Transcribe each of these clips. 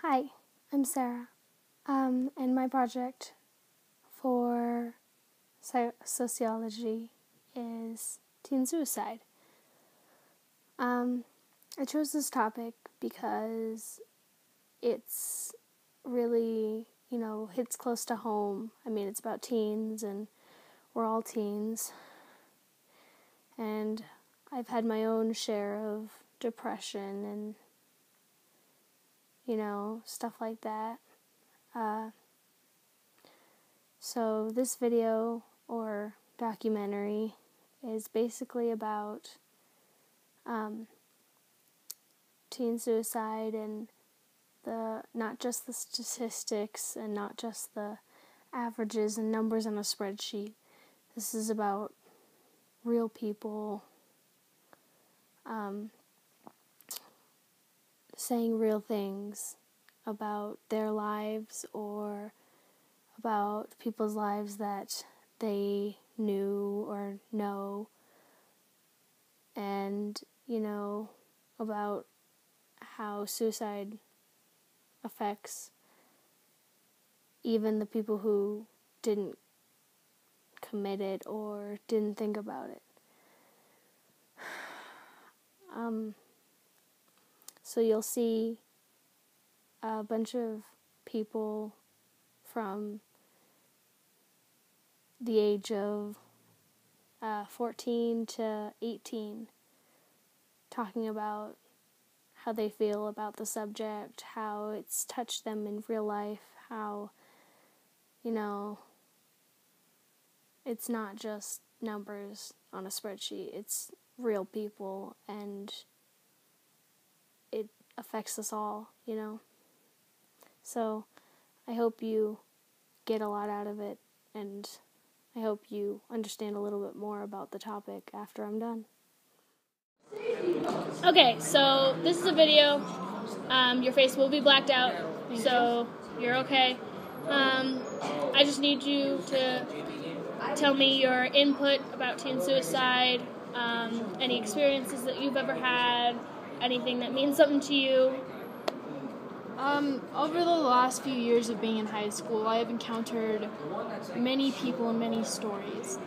Hi, I'm Sarah, and my project for sociology is teen suicide. I chose this topic because it's really, hits close to home. I mean, it's about teens, and we're all teens, and I've had my own share of depression and stuff like that. So this video or documentary is basically about teen suicide and not just the statistics and not just the averages and numbers on a spreadsheet. This is about real people saying real things about their lives or about people's lives that they knew or know, and, about how suicide affects even the people who didn't commit it or didn't think about it. So you'll see a bunch of people from the age of 14 to 18 talking about how they feel about the subject, how it's touched them in real life, how, it's not just numbers on a spreadsheet, it's real people, and it affects us all, So I hope you get a lot out of it, and I hope you understand a little bit more about the topic after I'm done. Okay, so this is a video. Your face will be blacked out, so you're okay. I just need you to tell me your input about teen suicide, any experiences that you've ever had, anything that means something to you. Over the last few years of being in high school, I have encountered many people and many stories.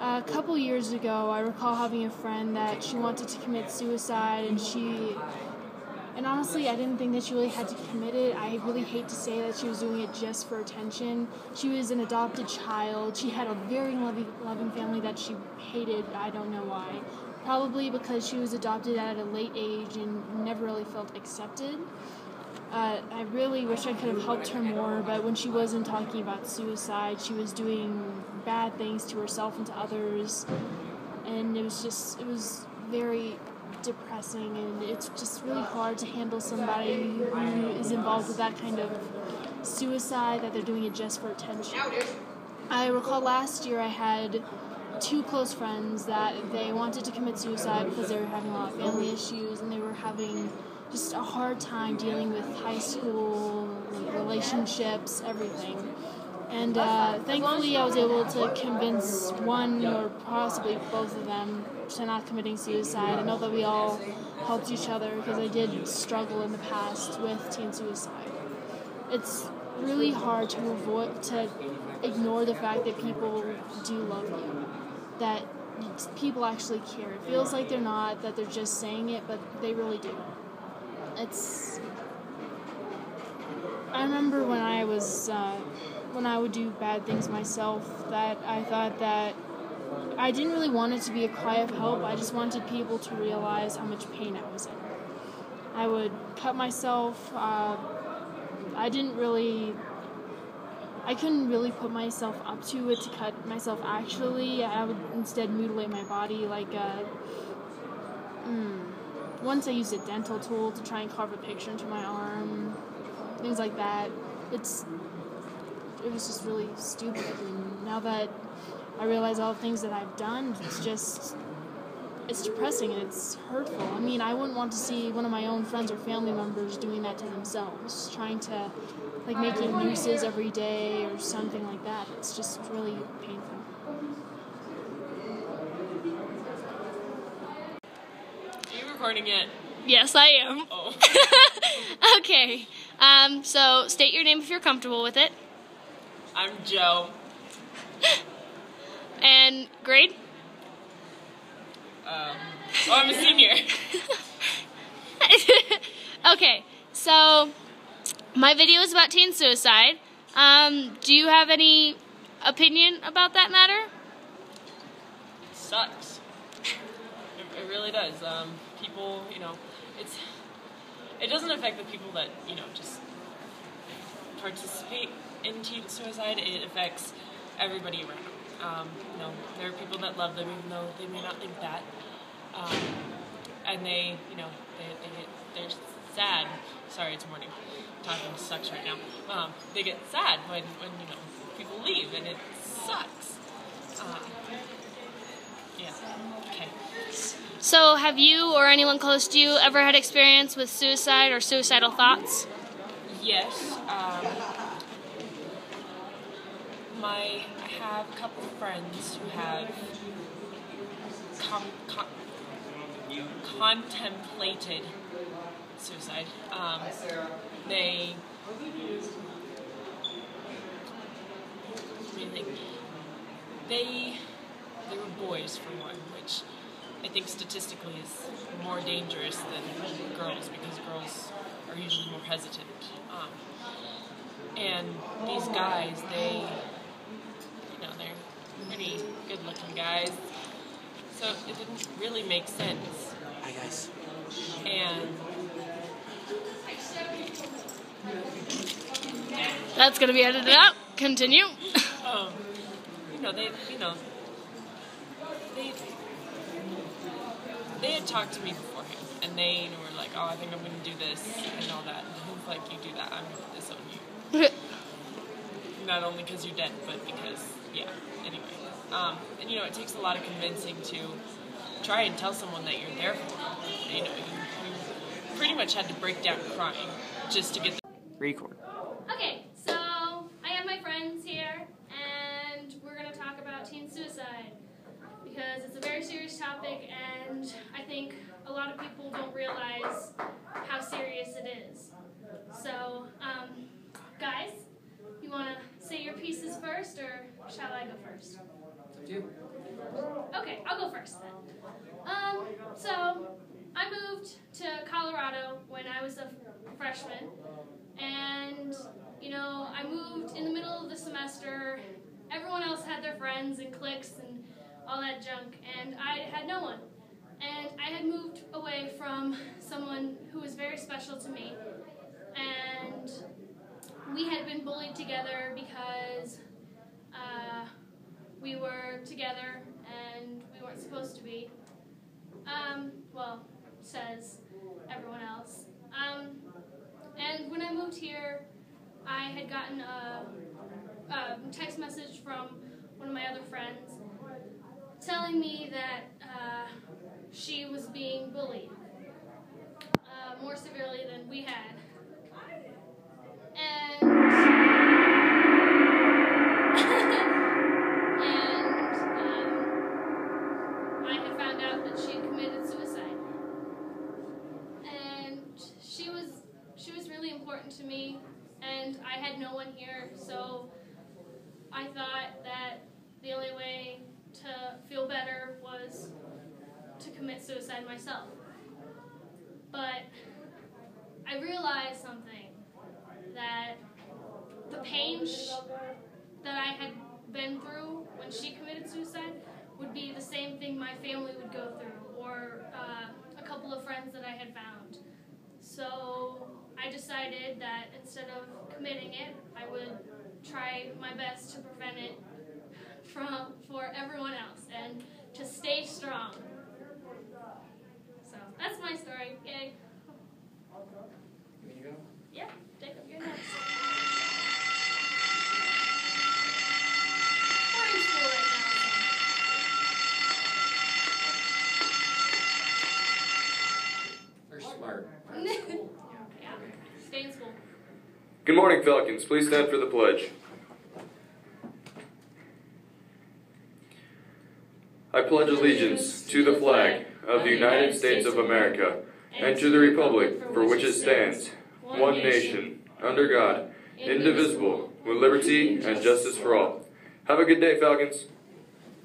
A couple years ago, I recall having a friend that she wanted to commit suicide, and honestly, I didn't think that she really had to commit it. I really hate to say that she was doing it just for attention. She was an adopted child. She had a very loving family that she hated. I don't know why. Probably because she was adopted at a late age and never really felt accepted. I really wish I could have helped her more, but when she wasn't talking about suicide, she was doing bad things to herself and to others, and it was very depressing, and it's just really hard to handle somebody who is involved with that kind of suicide, that they're doing it just for attention. I recall last year I had two close friends that they wanted to commit suicide because they were having a lot of family issues, and they were having just a hard time dealing with high school relationships, everything. And thankfully I was able to convince one or possibly both of them to not committing suicide. I know that we all helped each other because I did struggle in the past with teen suicide. It's really hard to ignore the fact that people do love you, that people actually care. It feels like they're not, that they're just saying it, but they really do. I remember when I would do bad things myself, that I thought that I didn't really want it to be a cry of help. I just wanted people to realize how much pain I was in. I would cut myself. I couldn't really put myself up to it to cut myself actually. I would instead mutilate my body once I used a dental tool to try and carve a picture into my arm, things like that. It was just really stupid, and now that I realize all the things that I've done, it's depressing and it's hurtful. I mean, I wouldn't want to see one of my own friends or family members doing that to themselves, trying to, making nooses every day or something like that. It's just really painful. Are you recording it? Yes, I am. Oh. Okay. So state your name if you're comfortable with it. I'm Joe. And grade? I'm a senior. Okay, so my video is about teen suicide. Do you have any opinion about that matter? Sucks. It really does. People, it doesn't affect the people that, just participate in teen suicide. It affects everybody around. There are people that love them even though they may not think that. And they're sad. Sorry, it's morning. Talking sucks right now. They get sad when people leave, and it sucks. Yeah. Okay. So have you or anyone close to you ever had experience with suicide or suicidal thoughts? Yes. I have a couple of friends who have contemplated suicide. They were boys, for one, which I think statistically is more dangerous than girls because girls are usually more hesitant. And these guys, they're pretty good-looking guys, so it didn't really make sense. Hi, guys. And That's going to be edited out. Continue. they had talked to me beforehand, and they were like, "Oh, I think I'm going to do this and all that." And I was like, "You do that, I'm going to disown you." Not only because you're dead, but because, yeah. Anyway, and it takes a lot of convincing to try and tell someone that you're there for them. You pretty much had to break down crying just to get the Record. Okay, so I have my friends here, and we're going to talk about teen suicide because it's a very serious topic, and I think a lot of people don't realize how serious it is. So, guys, you want to say your pieces first, or shall I go first? You. Okay, I'll go first then. So I moved to Colorado when I was a freshman, and I moved in the middle of the semester. Everyone else had their friends and cliques and all that junk, and I had no one. And I had moved away from someone who was very special to me, and we had been bullied together because we were together and we weren't supposed to be. Well, says everyone else. And when I moved here, I had gotten a text message from one of my other friends telling me that she was being bullied more severely than we had. I had found out that she had committed suicide. And she was really important to me, and I had no one here, so I thought that the only way to feel better was to commit suicide myself. But I realized something, that the pain that I had been through when she committed suicide would be the same thing my family would go through, or a couple of friends that I had found. So I decided that instead of committing it, I would try my best to prevent it for everyone else and to stay strong. So that's my story. Yay. You ready to go? Yeah, Jacob, you're next. We're in school right now. They're smart. Yeah, stay in school. Good morning, Falcons. Please stand for the pledge. I pledge allegiance to the flag of the United States of America and to the republic for which it stands, one nation, under God, indivisible, with liberty and justice for all. Have a good day, Falcons.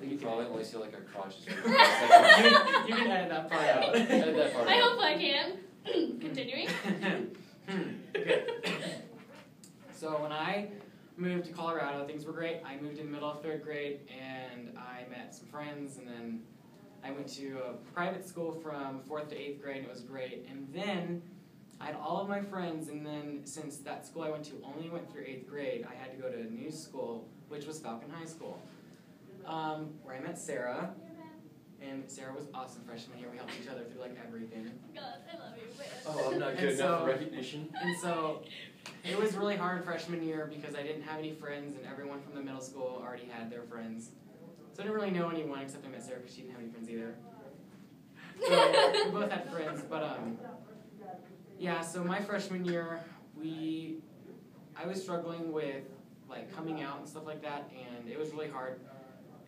You probably only see like our crotches. You can edit that part out. Edit that part I out. hope I can. Continuing. Okay. So when I moved to Colorado, things were great. I moved in the middle of 3rd grade, and I met some friends, and then I went to a private school from 4th to 8th grade, and it was great. And then I had all of my friends, and then since that school I went to only went through 8th grade, I had to go to a new school, which was Falcon High School, where I met Sarah. And Sarah was awesome freshman year. We helped each other through like everything. God, I love you. Oh, I'm not good enough for recognition. And so it was really hard freshman year because I didn't have any friends, and everyone from the middle school already had their friends. So I didn't really know anyone except I met Sarah because she didn't have any friends either. So we both had friends, but yeah. So my freshman year, I was struggling with like coming out and stuff like that, and it was really hard.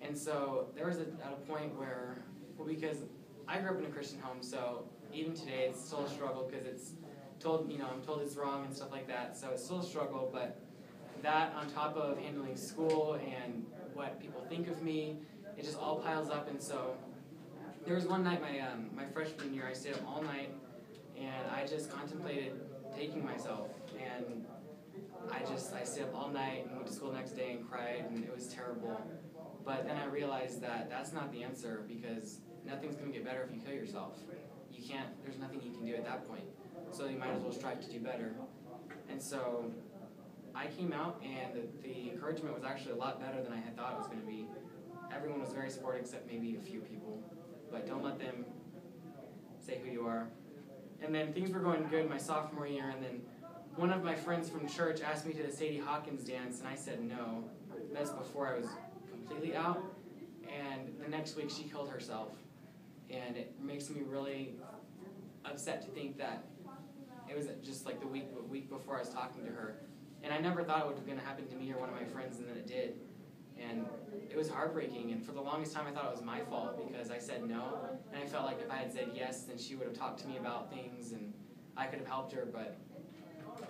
And so there was at a point where, well, because I grew up in a Christian home, so even today it's still a struggle because it's told, I'm told it's wrong and stuff like that. So it's still a struggle, but that on top of handling school and what people think of me, it just all piles up. And so there was one night my freshman year, I stayed up all night, and I just contemplated taking myself. And I stayed up all night and went to school the next day and cried, and it was terrible. But then I realized that that's not the answer, because nothing's going to get better if you kill yourself. You can't, there's nothing you can do at that point. So you might as well strive to do better. And so I came out, and the encouragement was actually a lot better than I had thought it was going to be. Everyone was very supportive except maybe a few people. But don't let them say who you are. And then things were going good my sophomore year, and then one of my friends from church asked me to the Sadie Hawkins dance, and I said no. That's before I was completely out. And the next week she killed herself. And it makes me really upset to think that it was just like the week before I was talking to her. And I never thought it was going to happen to me or one of my friends, and then it did. And it was heartbreaking, and for the longest time I thought it was my fault because I said no, and I felt like if I had said yes, then she would have talked to me about things, and I could have helped her, but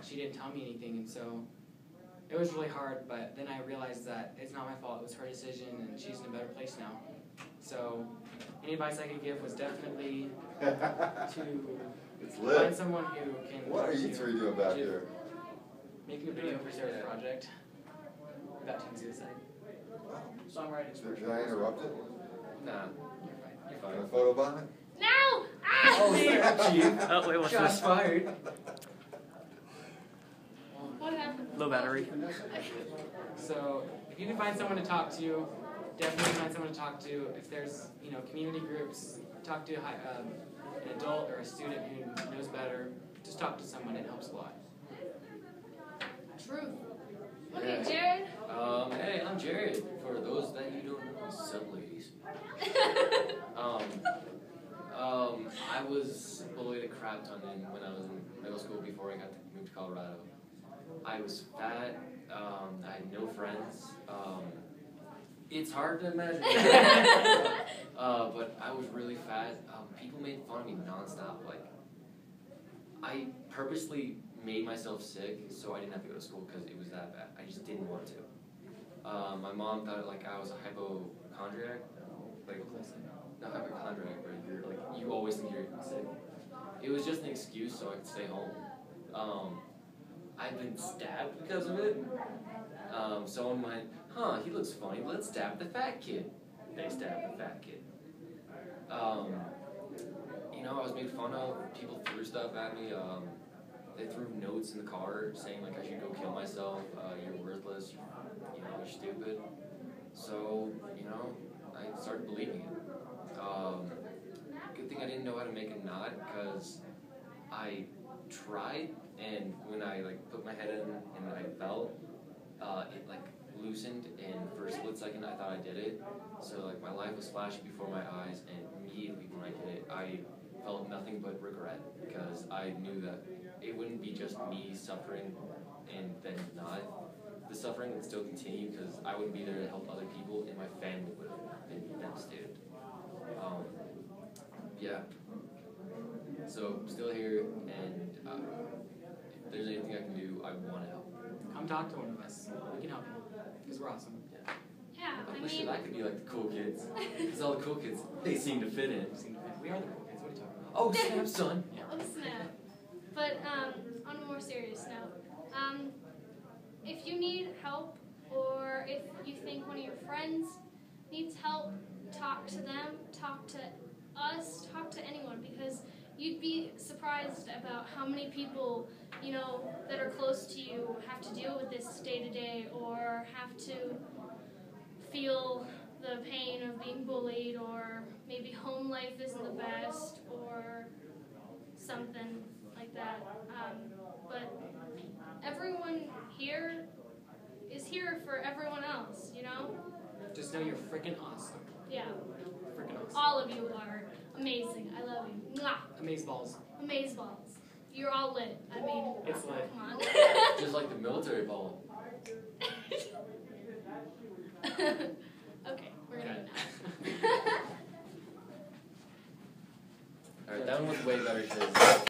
she didn't tell me anything, and so it was really hard, but then I realized that it's not my fault, it was her decision, and she's in a better place now. So any advice I could give was definitely It's to lit. find someone who can What are you three doing back here? making a video for Sarah's project about teen suicide. Songwriting. Did I interrupt it? Nah, You're fine. Can I photobomb it? No! Ah! Oh, Chief. Oh, wait, what's Shots this? fired. What happened? Low battery. So if you can find someone to talk to, definitely find someone to talk to. If there's community groups, talk to an adult or a student who knows better. Just talk to someone. It helps a lot. Truth. Okay, Jared. Hey, I'm Jared. For those that you don't know, sub ladies. I was bullied a crap ton when I was in middle school before I got to move to Colorado. I was fat. I had no friends. It's hard to imagine. But I was really fat. People made fun of me nonstop. Like, I purposely made myself sick so I didn't have to go to school because it was that bad. I just didn't want to. My mom thought like I was a hypochondriac. Like, not hypochondriac, but you're like, you always think you're sick. It was just an excuse so I could stay home. I've been stabbed because of it. Someone went, he looks funny, let's stab the fat kid. They stabbed the fat kid. I was made fun of. People threw stuff at me. They threw notes in the car saying like I should go kill myself. You're worthless. You're stupid. So, I started believing it. Good thing I didn't know how to make a knot because I tried, and when I put my head in and I felt, it loosened, and for a split second I thought I did it. So my life was flashing before my eyes, and immediately when I did it, I felt nothing but regret because I knew that it wouldn't be just me suffering and then not. The suffering would still continue because I wouldn't be there to help other people, and my family would have been devastated. Yeah. So I'm still here, and if there's anything I can do, I want to help. Come talk to one of us. We can help you. Because we're awesome. Yeah, I I wish mean, that I could be like the cool kids. Because all the cool kids, they seem to fit in. We are the cool kids. What are you talking about? Oh, snap, son. oh snap. But on a more serious note, if you need help or if you think one of your friends needs help, talk to them, talk to us, talk to anyone, because you'd be surprised about how many people, you know, that are close to you have to deal with this day to day or have to feel the pain of being bullied, or maybe home life isn't the best, or something like that. But everyone here is here for everyone else, you know? Just know you're freaking awesome. Yeah. Freaking awesome. All of you are amazing. I love you. Mwah. Amazeballs. Amazeballs. You're all lit. I mean, It's lit. come on. Just like the military ball. Okay, we're gonna go now. Alright, that one was way better because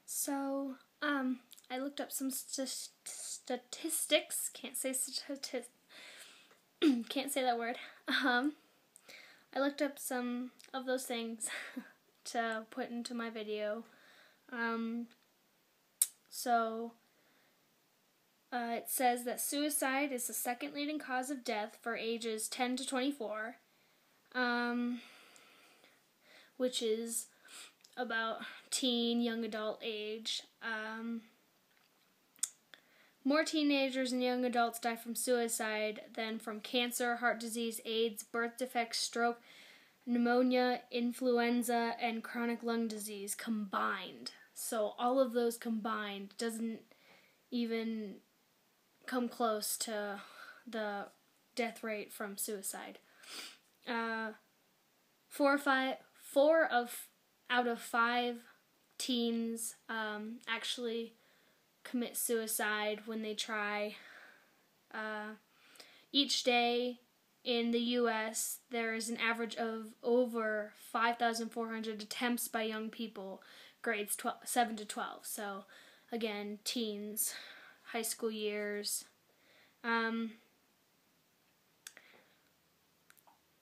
So, I looked up some statistics. Can't say can't say that word. I looked up some of those things to put into my video. It says that suicide is the second leading cause of death for ages 10 to 24, which is about teen, young adult age. More teenagers and young adults die from suicide than from cancer, heart disease, AIDS, birth defects, stroke, pneumonia, influenza, and chronic lung disease combined. So all of those combined doesn't even come close to the death rate from suicide. 4 out of 5 teens actually commit suicide when they try. Each day in the U.S., there is an average of over 5,400 attempts by young people, grades 7 to 12. So, again, teens, high school years. Out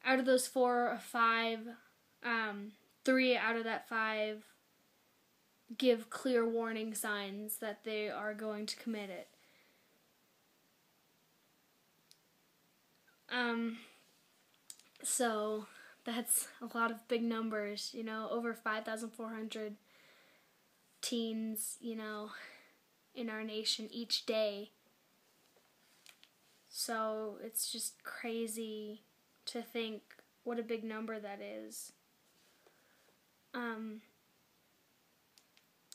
of those 4 or 5, 3 out of that 5 give clear warning signs that they are going to commit it. So that's a lot of big numbers, you know, over 5,400 teens, you know, in our nation each day. So it's just crazy to think what a big number that is.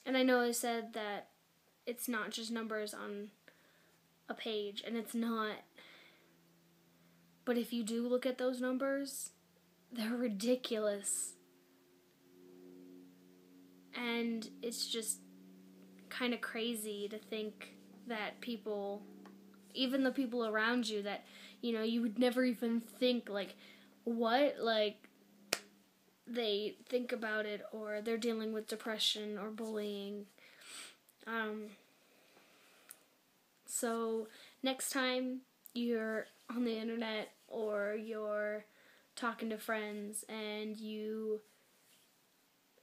And I know I said that it's not just numbers on a page, and it's not. But if you do look at those numbers, they're ridiculous. And it's just kind of crazy to think that people, even the people around you that, you know, you would never even think, like, what? Like, they think about it, or they're dealing with depression or bullying. So next time you're on the internet or you're talking to friends and you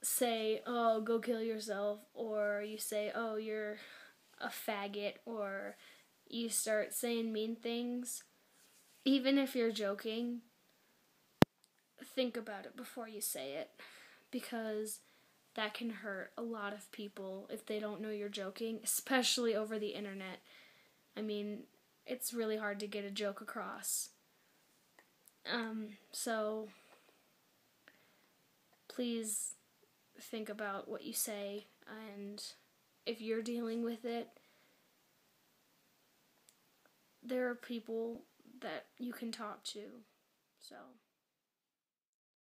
say, oh, go kill yourself, or you say, oh, you're a faggot, or you start saying mean things, even if you're joking, think about it before you say it, because that can hurt a lot of people if they don't know you're joking, especially over the internet. I mean, it's really hard to get a joke across. So please think about what you say, and if you're dealing with it, there are people that you can talk to. So